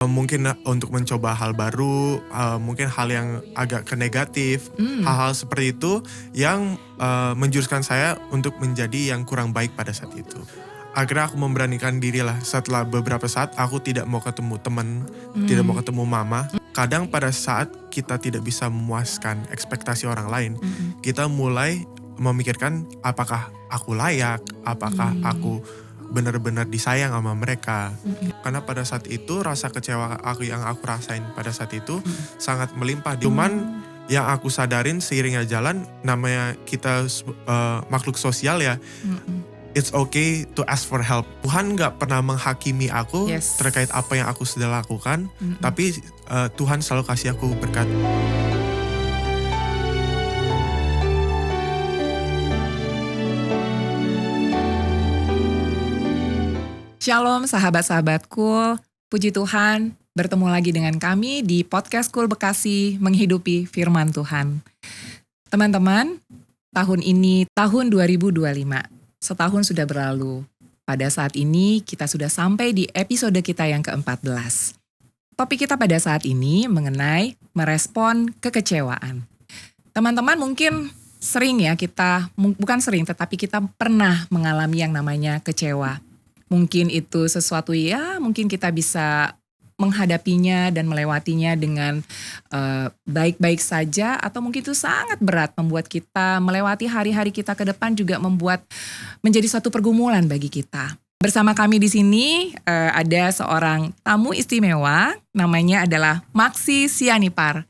Mungkin untuk mencoba hal baru, mungkin hal yang agak ke negatif, hal-hal seperti itu yang menjuruskan saya untuk menjadi yang kurang baik pada saat itu. Akhirnya aku memberanikan diri lah setelah beberapa saat aku tidak mau ketemu teman, tidak mau ketemu mama. Kadang pada saat kita tidak bisa memuaskan ekspektasi orang lain, kita mulai memikirkan apakah aku layak, apakah aku benar-benar disayang sama mereka. Karena pada saat itu rasa kecewa yang aku rasain pada saat itu sangat melimpah. Cuman yang aku sadarin seiringnya jalan, namanya kita makhluk sosial ya, it's okay to ask for help. Tuhan gak pernah menghakimi aku terkait apa yang aku sudah lakukan, tapi Tuhan selalu kasih aku berkat. Shalom sahabat-sahabatku, puji Tuhan bertemu lagi dengan kami di podcast Kul Bekasi menghidupi firman Tuhan. Teman-teman, tahun ini tahun 2025, setahun sudah berlalu. Pada saat ini kita sudah sampai di episode kita yang ke-14. Topik kita pada saat ini mengenai merespon kekecewaan. Teman-teman mungkin sering ya bukan sering tetapi kita pernah mengalami yang namanya kecewa. Mungkin itu sesuatu mungkin kita bisa menghadapinya dan melewatinya dengan baik-baik saja, atau mungkin itu sangat berat membuat kita melewati hari-hari kita ke depan, juga menjadi suatu pergumulan bagi kita. Bersama kami di sini ada seorang tamu istimewa, namanya adalah Maksi Sianipar.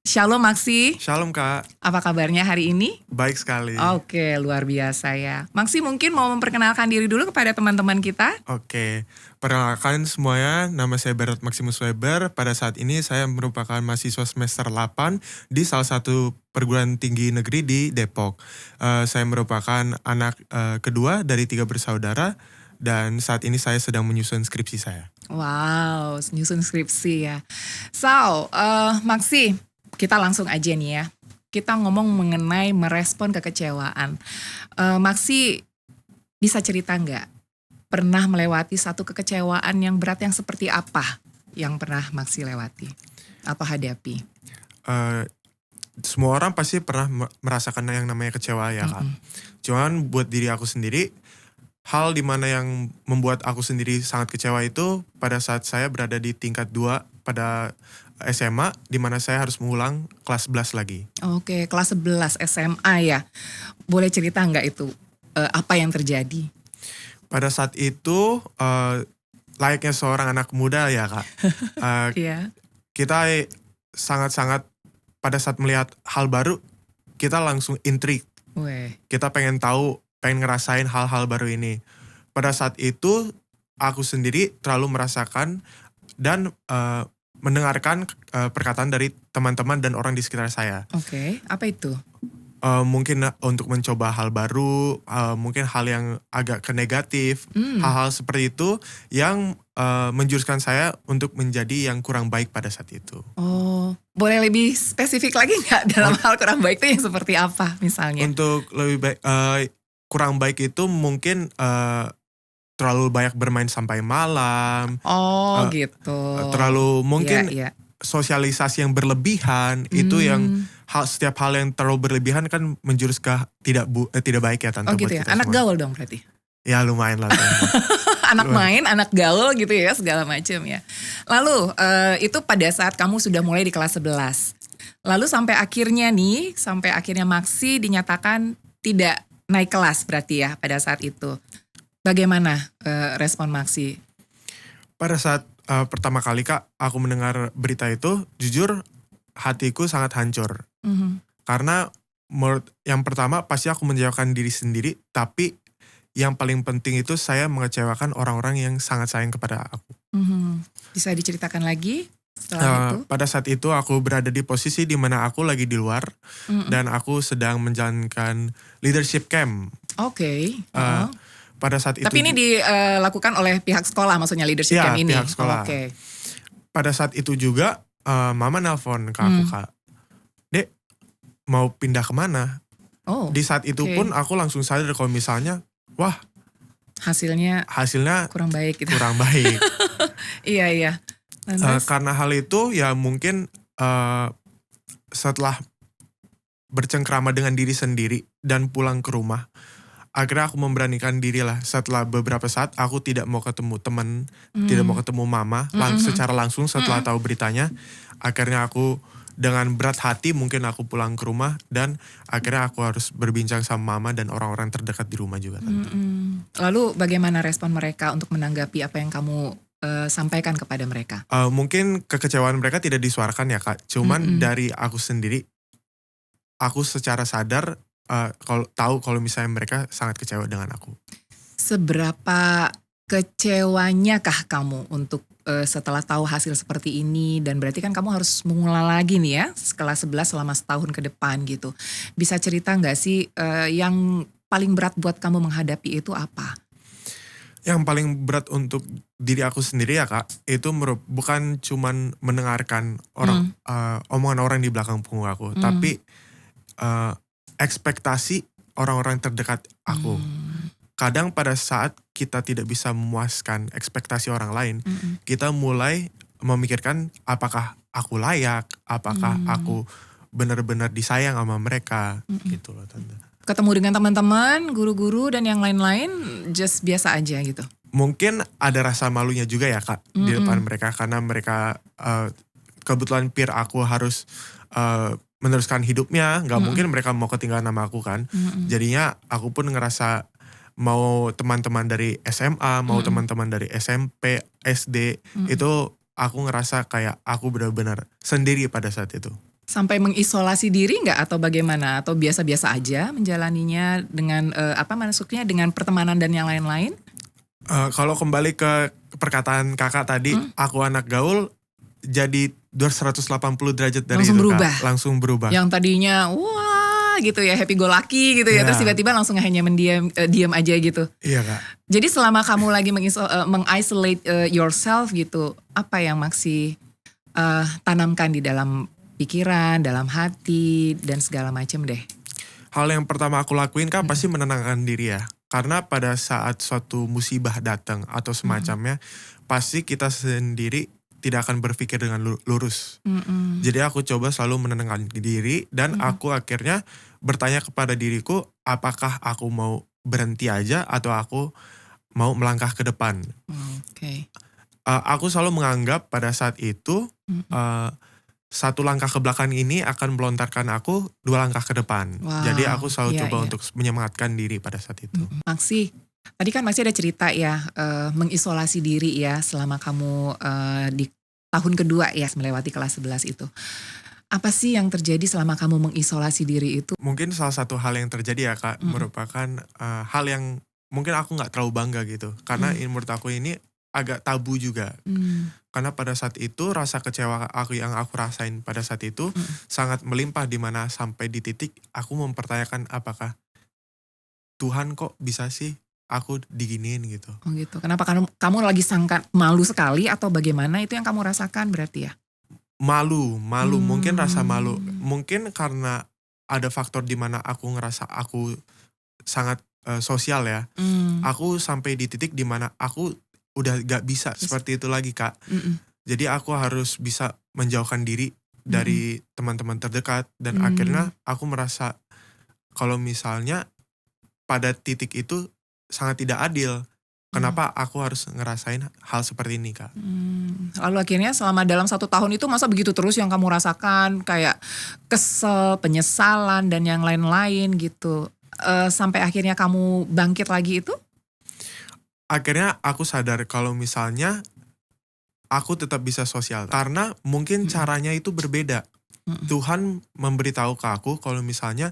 Shalom Maksi. Shalom Kak. Apa kabarnya hari ini? Baik sekali. Oke, luar biasa ya. Maksi mungkin mau memperkenalkan diri dulu kepada teman-teman kita. Oke, perkenalkan semuanya, nama saya Berat Maximus Weber. Pada saat ini saya merupakan mahasiswa semester 8 di salah satu perguruan tinggi negeri di Depok. Saya merupakan anak kedua dari 3 bersaudara, dan saat ini saya sedang menyusun skripsi saya. Wow, menyusun skripsi ya. So, Maksi, kita langsung aja nih ya. Kita ngomong mengenai merespon kekecewaan. Maksi, bisa cerita nggak? Pernah melewati satu kekecewaan yang berat yang seperti apa yang pernah Maksi lewati atau hadapi? Semua orang pasti pernah merasakan yang namanya kecewa ya Kak. Cuman buat diri aku sendiri, hal dimana yang membuat aku sendiri sangat kecewa itu pada saat saya berada di tingkat 2 pada SMA, di mana saya harus mengulang kelas 11 lagi. Oke, kelas 11 SMA ya. Boleh cerita nggak itu apa yang terjadi? Pada saat itu layaknya seorang anak muda ya Kak. Iya. Kita sangat-sangat pada saat melihat hal baru, kita langsung intrigue. Kita pengen tahu, pengen ngerasain hal-hal baru ini. Pada saat itu aku sendiri terlalu merasakan dan mendengarkan perkataan dari teman-teman dan orang di sekitar saya. Oke, apa itu? Mungkin untuk mencoba hal baru, mungkin hal yang agak ke negatif, hal-hal seperti itu yang menjuruskan saya untuk menjadi yang kurang baik pada saat itu. Oh, boleh lebih spesifik lagi nggak dalam hal kurang baik itu yang seperti apa misalnya? Untuk lebih baik, kurang baik itu mungkin terlalu banyak bermain sampai malam. Oh gitu. Terlalu mungkin Iya. Sosialisasi yang berlebihan itu yang setiap hal yang terlalu berlebihan kan menjurus ke tidak baik ya Tante. Oh gitu ya, anak gaul dong berarti? Ya lumayan lah. Anak main, anak gaul gitu ya, segala macam ya. Lalu itu pada saat kamu sudah mulai di kelas 11. Lalu sampai akhirnya Maksi dinyatakan tidak naik kelas berarti ya pada saat itu. Bagaimana respon Maksi? Pada saat pertama kali Kak, aku mendengar berita itu, jujur hatiku sangat hancur. Karena yang pertama pasti aku menjauhkan diri sendiri, tapi yang paling penting itu saya mengecewakan orang-orang yang sangat sayang kepada aku. Bisa diceritakan lagi setelah itu? Pada saat itu aku berada di posisi di mana aku lagi di luar dan aku sedang menjalankan leadership camp. Oke. Pada saat itu. Tapi ini dilakukan oleh pihak sekolah, maksudnya leadership camp ini? Pihak sekolah. Oke. Pada saat itu juga mama nelpon ke aku, Kak. Dek, mau pindah kemana? Di saat itu pun aku langsung sadar kalau misalnya, wah, hasilnya hasilnya kurang baik gitu. Kurang baik. Iya. Lantas? Karena hal itu ya mungkin setelah bercengkrama dengan diri sendiri dan pulang ke rumah, akhirnya aku memberanikan diri lah. Setelah beberapa saat aku tidak mau ketemu teman, tidak mau ketemu mama secara langsung setelah tahu beritanya. Akhirnya aku dengan berat hati mungkin aku pulang ke rumah dan akhirnya aku harus berbincang sama mama dan orang-orang terdekat di rumah juga. Lalu bagaimana respon mereka untuk menanggapi apa yang kamu sampaikan kepada mereka? Mungkin kekecewaan mereka tidak disuarakan ya Kak. Cuman dari aku sendiri, aku secara sadar kalau misalnya mereka sangat kecewa dengan aku. Seberapa kecewanya kah kamu untuk setelah tahu hasil seperti ini, dan berarti kan kamu harus mengulang lagi nih ya kelas 11 selama setahun ke depan gitu. Bisa cerita gak sih yang paling berat buat kamu menghadapi itu apa? Yang paling berat untuk diri aku sendiri ya Kak, itu bukan cuman mendengarkan omongan orang di belakang punggung aku, tapi ekspektasi orang-orang terdekat aku. Kadang pada saat kita tidak bisa memuaskan ekspektasi orang lain, kita mulai memikirkan apakah aku layak, apakah aku benar-benar disayang sama mereka, gitu loh Tante. Ketemu dengan teman-teman, guru-guru dan yang lain-lain just biasa aja gitu? Mungkin ada rasa malunya juga ya Kak di depan mereka, karena mereka kebetulan peer aku harus meneruskan hidupnya, gak mungkin mereka mau ketinggalan sama aku kan. Jadinya aku pun ngerasa mau teman-teman dari SMA, mau teman-teman dari SMP, SD, itu aku ngerasa kayak aku benar-benar sendiri pada saat itu. Sampai mengisolasi diri nggak atau bagaimana? Atau biasa-biasa aja menjalaninya dengan maksudnya dengan pertemanan dan yang lain-lain? Kalau kembali ke perkataan kakak tadi, aku anak gaul jadi 280 derajat dari langsung itu berubah. Kak. Langsung berubah. Yang tadinya wah gitu ya, happy go lucky gitu ya, terus tiba-tiba langsung hanya diam aja gitu. Iya Kak. Jadi selama kamu lagi mengisolate yourself gitu, apa yang masih tanamkan di dalam pikiran, dalam hati dan segala macam deh? Hal yang pertama aku lakuin Kak pasti menenangkan diri ya. Karena pada saat suatu musibah datang atau semacamnya, pasti kita sendiri tidak akan berpikir dengan lurus. Jadi aku coba selalu menenangkan diri dan aku akhirnya bertanya kepada diriku, apakah aku mau berhenti aja atau aku mau melangkah ke depan. Aku selalu menganggap pada saat itu satu langkah ke belakang ini akan melontarkan aku 2 langkah ke depan. Wow, jadi aku selalu coba untuk menyemangatkan diri pada saat itu. Maksi, tadi kan masih ada cerita ya mengisolasi diri ya selama kamu di tahun kedua ya melewati kelas 11 itu. Apa sih yang terjadi selama kamu mengisolasi diri itu? Mungkin salah satu hal yang terjadi ya Kak, merupakan hal yang mungkin aku gak terlalu bangga gitu. Karena menurut aku ini agak tabu juga. Karena pada saat itu rasa kecewa yang aku rasain pada saat itu sangat melimpah, dimana sampai di titik aku mempertanyakan apakah Tuhan kok bisa sih aku diginiin gitu. Oh gitu. Kenapa kamu lagi sangat malu sekali atau bagaimana itu yang kamu rasakan berarti ya? Malu, mungkin rasa malu. Mungkin karena ada faktor dimana aku ngerasa aku sangat sosial ya. Aku sampai di titik dimana aku udah gak bisa seperti itu lagi Kak. Jadi aku harus bisa menjauhkan diri dari teman-teman terdekat. Dan akhirnya aku merasa kalau misalnya pada titik itu sangat tidak adil. Kenapa aku harus ngerasain hal seperti ini Kak? Lalu akhirnya selama dalam 1 tahun itu masa begitu terus yang kamu rasakan? Kayak kesel, penyesalan dan yang lain-lain gitu. Sampai akhirnya kamu bangkit lagi itu? Akhirnya aku sadar kalau misalnya aku tetap bisa sosial. Karena mungkin caranya itu berbeda. Tuhan memberitahu ke aku kalau misalnya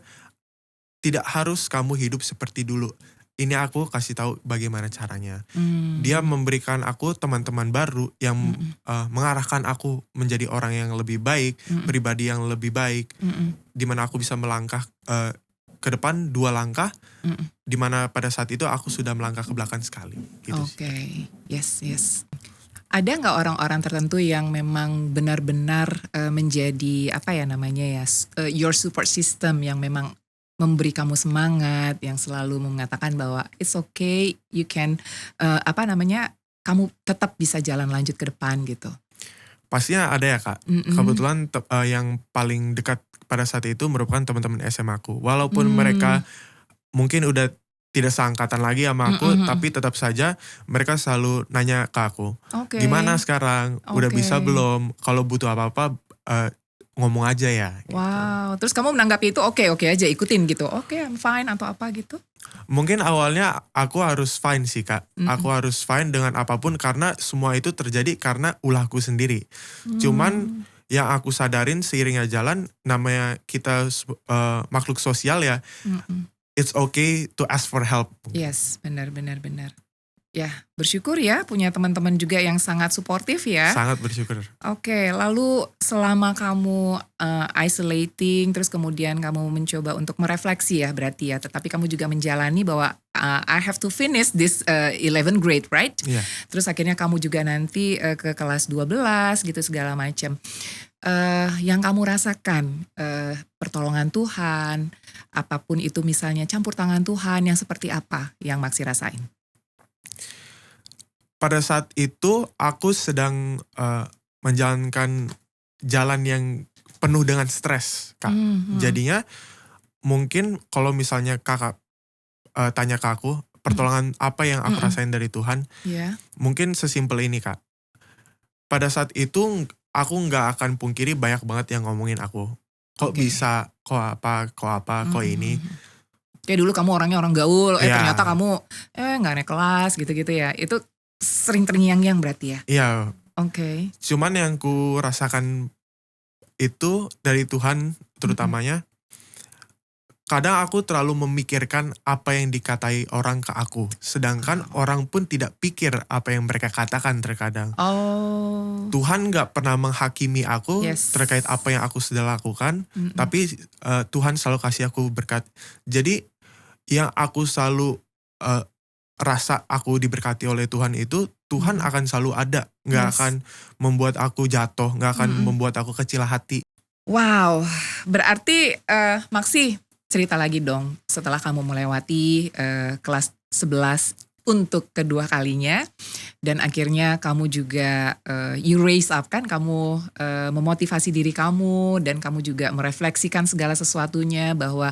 tidak harus kamu hidup seperti dulu. Ini aku kasih tahu bagaimana caranya. Dia memberikan aku teman-teman baru yang mengarahkan aku menjadi orang yang lebih baik, pribadi yang lebih baik. Dimana aku bisa melangkah ke depan 2 langkah, dimana pada saat itu aku sudah melangkah ke belakang sekali. Gitu. Yes. Ada nggak orang-orang tertentu yang memang benar-benar menjadi your support system, yang memang memberi kamu semangat, yang selalu mengatakan bahwa it's okay, you can kamu tetap bisa jalan lanjut ke depan gitu? Pastinya ada ya Kak. Kebetulan yang paling dekat pada saat itu merupakan teman-teman SMA aku. Walaupun mereka mungkin udah tidak seangkatan lagi sama aku, tapi tetap saja mereka selalu nanya ke aku, Oke. gimana sekarang? Udah Oke. bisa belum? Kalau butuh apa-apa ngomong aja ya. Gitu. Wow, terus kamu menanggapi itu oke aja, ikutin gitu. Oke, I'm fine atau apa gitu? Mungkin awalnya aku harus fine sih Kak. Aku harus fine dengan apapun karena semua itu terjadi karena ulahku sendiri. Cuman yang aku sadarin seiringnya jalan, namanya kita makhluk sosial ya, it's okay to ask for help. Yes, benar. Ya, bersyukur ya punya teman-teman juga yang sangat suportif ya. Sangat bersyukur. Oke, lalu selama kamu isolating, terus kemudian kamu mencoba untuk merefleksi ya berarti ya, tetapi kamu juga menjalani bahwa I have to finish this 11th grade, right? Iya. Terus akhirnya kamu juga nanti ke kelas 12 gitu segala macam. Yang kamu rasakan, pertolongan Tuhan, apapun itu misalnya campur tangan Tuhan yang seperti apa yang Maksi rasain? Pada saat itu aku sedang menjalankan jalan yang penuh dengan stres Kak. Jadinya mungkin kalau misalnya kakak tanya ke aku, pertolongan apa yang aku rasain dari Tuhan, mungkin sesimpel ini Kak. Pada saat itu aku gak akan pungkiri banyak banget yang ngomongin aku. Kok bisa, kok ini. Kayak dulu kamu orangnya orang gaul, ternyata kamu gak naik kelas gitu-gitu ya. Itu sering terngiang-ngiang berarti ya? Iya. Oke. Cuman yang ku rasakan itu dari Tuhan terutamanya, kadang aku terlalu memikirkan apa yang dikatai orang ke aku. Sedangkan orang pun tidak pikir apa yang mereka katakan terkadang. Oh. Tuhan gak pernah menghakimi aku terkait apa yang aku sudah lakukan. Tapi Tuhan selalu kasih aku berkat. Jadi yang aku selalu rasa aku diberkati oleh Tuhan itu, Tuhan akan selalu ada. Gak akan membuat aku jatuh, gak akan membuat aku kecil hati. Wow, berarti Maksi cerita lagi dong setelah kamu melewati kelas 11 untuk kedua kalinya. Dan akhirnya kamu juga you raise up kan, kamu memotivasi diri kamu dan kamu juga merefleksikan segala sesuatunya bahwa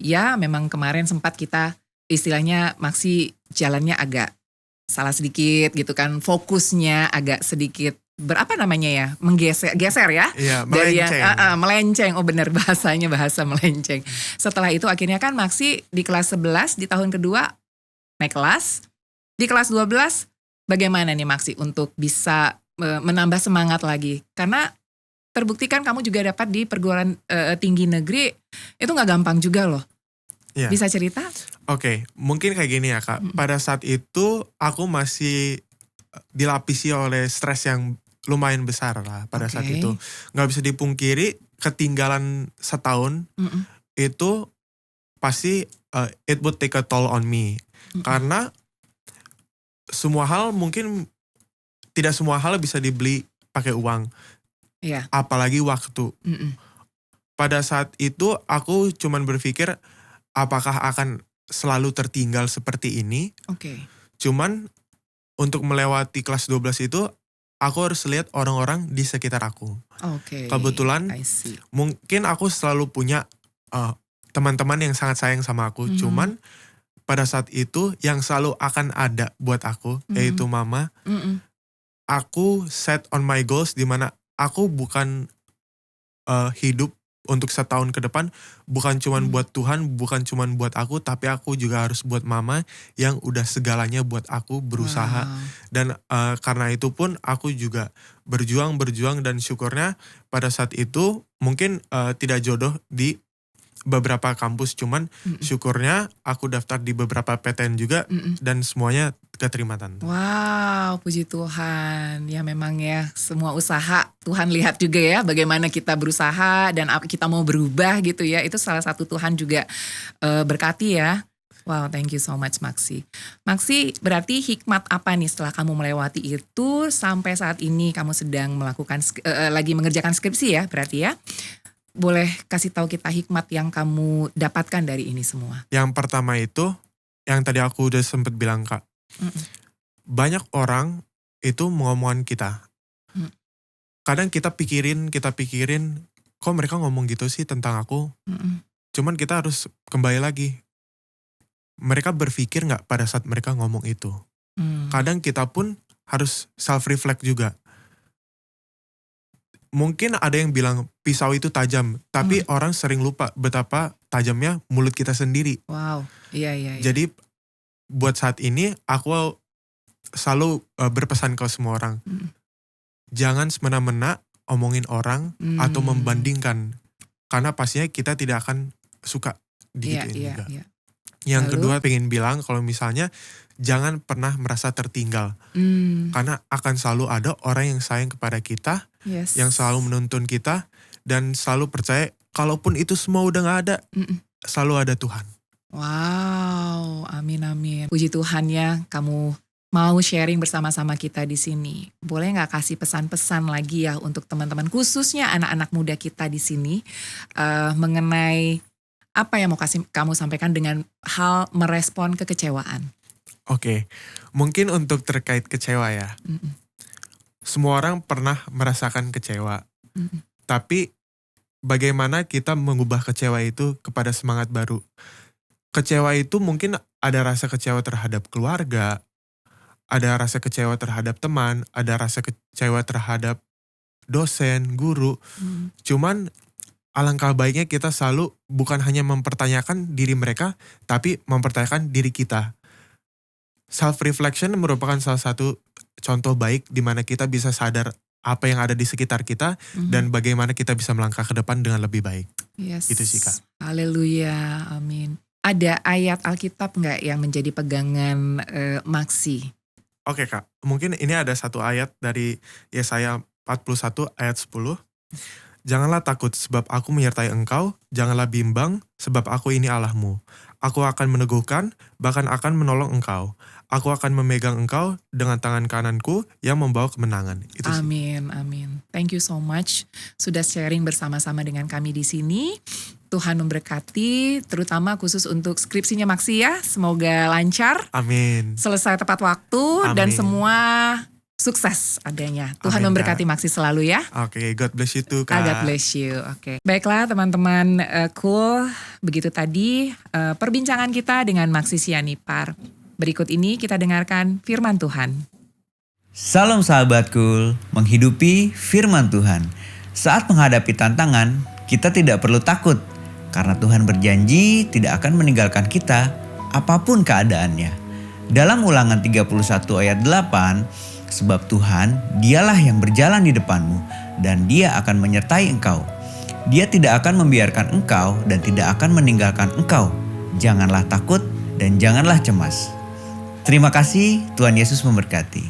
ya memang kemarin sempat kita istilahnya Maksi jalannya agak salah sedikit gitu kan, fokusnya agak sedikit berapa namanya ya, geser ya. Iya, melenceng. Melenceng, oh benar bahasa melenceng. Setelah itu akhirnya kan Maksi di kelas 11 di tahun kedua naik kelas. Di kelas 12 bagaimana nih Maksi untuk bisa menambah semangat lagi? Karena terbukti kan kamu juga dapat di perguruan tinggi negeri, itu gak gampang juga loh. Yeah. Bisa cerita? Oke, mungkin kayak gini ya Kak. Pada saat itu aku masih dilapisi oleh stres yang lumayan besar lah pada saat itu. Gak bisa dipungkiri ketinggalan setahun itu pasti it would take a toll on me. Karena semua hal mungkin tidak semua hal bisa dibeli pakai uang. Yeah. Apalagi waktu. Pada saat itu aku cuman berpikir apakah akan selalu tertinggal seperti ini. Cuman untuk melewati kelas 12 itu aku harus lihat orang-orang di sekitar aku. Kebetulan mungkin aku selalu punya teman-teman yang sangat sayang sama aku. Cuman pada saat itu yang selalu akan ada buat aku yaitu mama. Aku set on my goals di mana aku bukan hidup untuk setahun ke depan bukan cuman buat Tuhan, bukan cuman buat aku, tapi aku juga harus buat mama yang udah segalanya buat aku berusaha. Dan karena itu pun aku juga berjuang dan syukurnya pada saat itu mungkin tidak jodoh di beberapa kampus, cuman syukurnya aku daftar di beberapa PTN juga dan semuanya keterima Tante. Wow, puji Tuhan. Ya memang ya, semua usaha Tuhan lihat juga ya bagaimana kita berusaha dan kita mau berubah gitu ya. Itu salah satu Tuhan juga berkati ya. Wow, thank you so much Maksi. Maksi, berarti hikmat apa nih setelah kamu melewati itu sampai saat ini kamu sedang melakukan lagi mengerjakan skripsi ya berarti ya. Boleh kasih tahu kita hikmat yang kamu dapatkan dari ini semua? Yang pertama itu, yang tadi aku udah sempet bilang Kak. Banyak orang itu mengomongin kita. kadang kita pikirin, kok mereka ngomong gitu sih tentang aku? Cuman kita harus kembali lagi. Mereka berpikir gak pada saat mereka ngomong itu? Kadang kita pun harus self-reflect juga. Mungkin ada yang bilang pisau itu tajam, tapi orang sering lupa betapa tajamnya mulut kita sendiri. Wow, iya. Jadi buat saat ini aku selalu berpesan ke semua orang. Jangan semena-mena omongin orang atau membandingkan. Karena pastinya kita tidak akan suka digituin juga. Iya. Yang kedua pengen bilang kalau misalnya jangan pernah merasa tertinggal. Karena akan selalu ada orang yang sayang kepada kita, yang selalu menuntun kita, dan selalu percaya kalaupun itu semua udah gak ada, selalu ada Tuhan. Wow, amin. Puji Tuhan ya, kamu mau sharing bersama-sama kita di sini. Boleh nggak kasih pesan-pesan lagi ya untuk teman-teman, khususnya anak-anak muda kita di sini, mengenai apa yang mau kamu sampaikan dengan hal merespon kekecewaan? Oke, mungkin untuk terkait kecewa ya. Semua orang pernah merasakan kecewa. Tapi bagaimana kita mengubah kecewa itu kepada semangat baru? Kecewa itu mungkin ada rasa kecewa terhadap keluarga, ada rasa kecewa terhadap teman, ada rasa kecewa terhadap dosen, guru. Cuman alangkah baiknya kita selalu bukan hanya mempertanyakan diri mereka, tapi mempertanyakan diri kita. Self-reflection merupakan salah satu contoh baik di mana kita bisa sadar apa yang ada di sekitar kita dan bagaimana kita bisa melangkah ke depan dengan lebih baik. Itu sih Kak. Haleluya, amin. Ada ayat Alkitab nggak yang menjadi pegangan Maksi? Oke Kak, mungkin ini ada satu ayat dari Yesaya 41 ayat 10. Janganlah takut sebab aku menyertai engkau, janganlah bimbang sebab aku ini Allahmu. Aku akan meneguhkan, bahkan akan menolong engkau. Aku akan memegang engkau dengan tangan kananku yang membawa kemenangan. Itu sih. Amin. Thank you so much sudah sharing bersama-sama dengan kami di sini. Tuhan memberkati, terutama khusus untuk skripsinya Maksi ya. Semoga lancar. Amin. Selesai tepat waktu. Amin. Dan semua sukses adanya. Tuhan Amin, memberkati Kak. Maksi selalu ya. Oke, God bless you too Kak. God bless you. Oke. Baiklah teman-teman, cool. Begitu tadi perbincangan kita dengan Maksi Sianipar. Berikut ini kita dengarkan firman Tuhan. Salam sahabatku, menghidupi firman Tuhan. Saat menghadapi tantangan, kita tidak perlu takut. Karena Tuhan berjanji tidak akan meninggalkan kita apapun keadaannya. Dalam Ulangan 31 ayat 8, sebab Tuhan dialah yang berjalan di depanmu dan dia akan menyertai engkau. Dia tidak akan membiarkan engkau dan tidak akan meninggalkan engkau. Janganlah takut dan janganlah cemas. Terima kasih, Tuhan Yesus memberkati.